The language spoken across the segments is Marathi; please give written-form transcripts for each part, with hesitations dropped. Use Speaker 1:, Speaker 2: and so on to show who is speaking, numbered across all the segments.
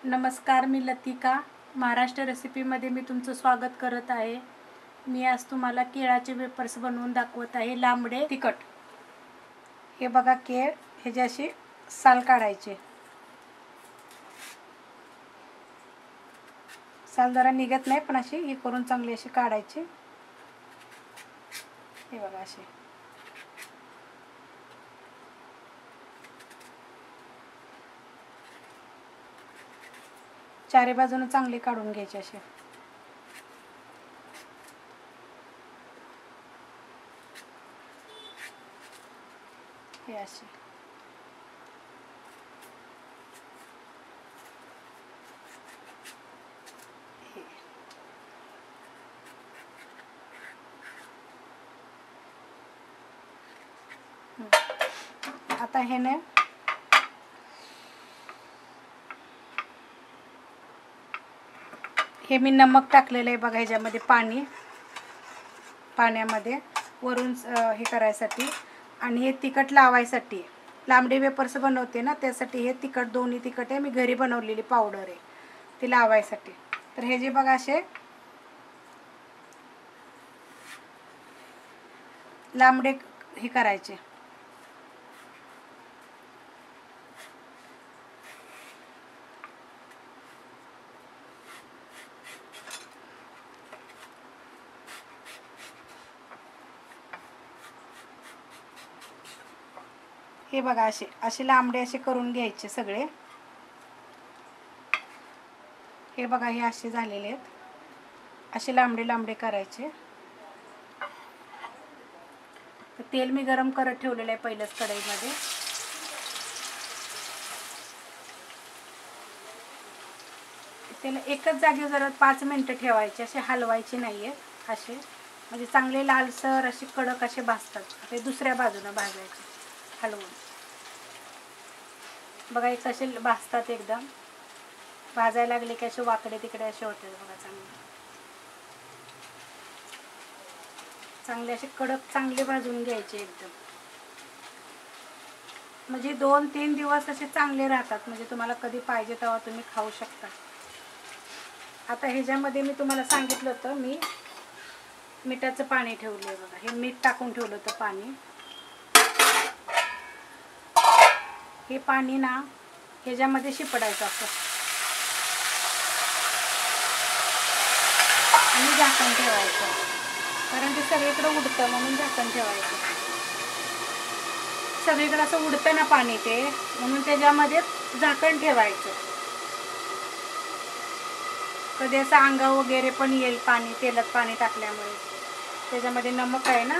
Speaker 1: नमस्कार, मी लतिका. महाराष्ट्र रेसिपीमध्ये मी तुमचं स्वागत करत आहे. मी आज तुम्हाला केळाचे वेफर्स बनवून दाखवत आहे. लांबडे तिखट. हे बघा केळ, ह्याची अशी साल काढायचे. साल जरा निघत नाही, पण अशी हे करून चांगली अशी काढायची. हे बघा असे. चारी बाजूने चांगली काढून घ्यायची असे. हे असे. आता हे ना हे मी नमक टाकलेलं आहे बघा ह्याच्यामध्ये. पाण्यामध्ये वरून हे करायसाठी, आणि हे तिखट लावायसाठी. लांबडे वेफर्स बनवते ना, त्यासाठी हे तिखट, दोन्ही तिखट आहे. मी घरी बनवलेली पावडर आहे ती लावायसाठी. तर हे जे बघा असे लांबडे हे करायचे. हे बघा असे असे लांबडे असे करून घ्यायचे सगळे. हे बघा हे असे झालेले आहेत. असे लांबडे लांबडे करायचे. तेल मी गरम करत ठेवलेलं आहे पहिलंच कढईमध्ये. त्याला एकच जागी जरा 5 मिनिटं ठेवायचे, असे हलवायचे नाही आहेत. असे म्हणजे चांगले लालसर असे कडक असे भाजतात. ते दुसऱ्या बाजूनं भाजायचे हलवून. बघा एक असे भाजतात, एकदम भाजायला लागले की असे वाकडे तिकडे असे होते बघा. चांगले असे कडक चांगले भाजून घ्यायचे एकदम. म्हणजे 2-3 दिवस असे चांगले राहतात. म्हणजे तुम्हाला कधी पाहिजे तेव्हा तुम्ही खाऊ शकता. आता ह्याच्यामध्ये मी तुम्हाला सांगितलं होतं, मी मिठाचं पाणी ठेवलं आहे बघा. हे मीठ टाकून ठेवलं होतं पाणी. हे पाणी ना ह्याच्यामध्ये शिपडायचं असं, आणि झाकण ठेवायचं. कारण ते सगळीकडे उडतं, म्हणून झाकण ठेवायचं. सगळीकडे असं उडतं ना पाणी, ते म्हणून त्याच्यामध्ये झाकण ठेवायचं. कधी असं अंगावर वगैरे पण येईल पाणी, तेलात पाणी टाकल्यामुळे. त्याच्यामध्ये नमक आहे ना.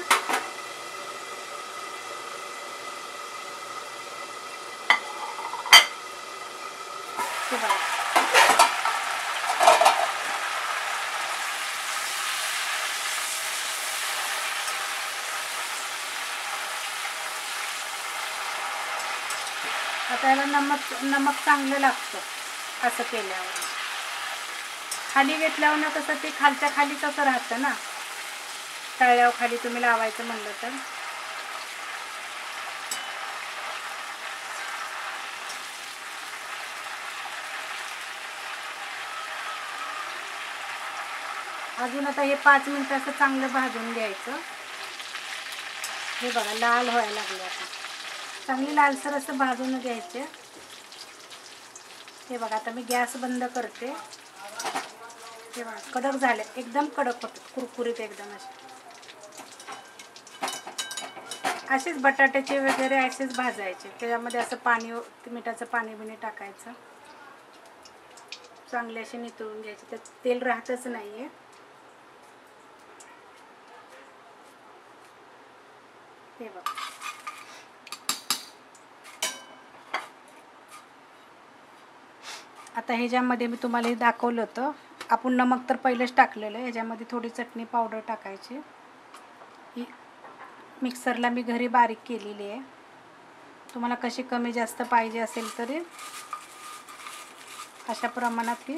Speaker 1: आता याला नमक चांगलं लागतं असं केल्यावर. खाली घेतल्यावर ना तसं ते खालच्या खालीच असं राहतं ना, तळल्यावर खाली तुम्ही लावायचं म्हणलं तर. अजून आता हे 5 मिनिटं असं चांगलं भाजून घ्यायचं. हे बघा लाल व्हायला लागले. आता चांगली लालसर असं भाजून घ्यायचे. हे बघा आता मी गॅस बंद करते. हे बघा कडक झाले, एकदम कडक होते, कुरकुरीत एकदम असे. असेच बटाट्याचे वगैरे असेच भाजायचे. त्याच्यामध्ये असं पाणी, मिठाचं पाणी बिणी टाकायचं. चांगले असे नितळून घ्यायचे. त्यात तेल राहतच नाहीये. हे बघा आता ह्याच्यामध्ये मी तुम्हाला हे दाखवलं होतं. आपण नमक तर पहिलेच टाकलेलं आहे. ह्याच्यामध्ये थोडी चटणी पावडर टाकायची. ही मिक्सरला मी घरी बारीक केलेली आहे. तुम्हाला कशी कमी जास्त पाहिजे असेल तरी अशा प्रमाणात ती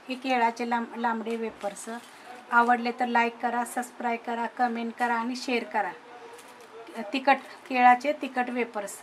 Speaker 1: हे केळाचे लांबडे वेपर्स. आवडले तर लाईक करा, सबस्क्राईब करा, कमेंट करा आणि शेअर करा. केळाचे तिखट वेपर्स.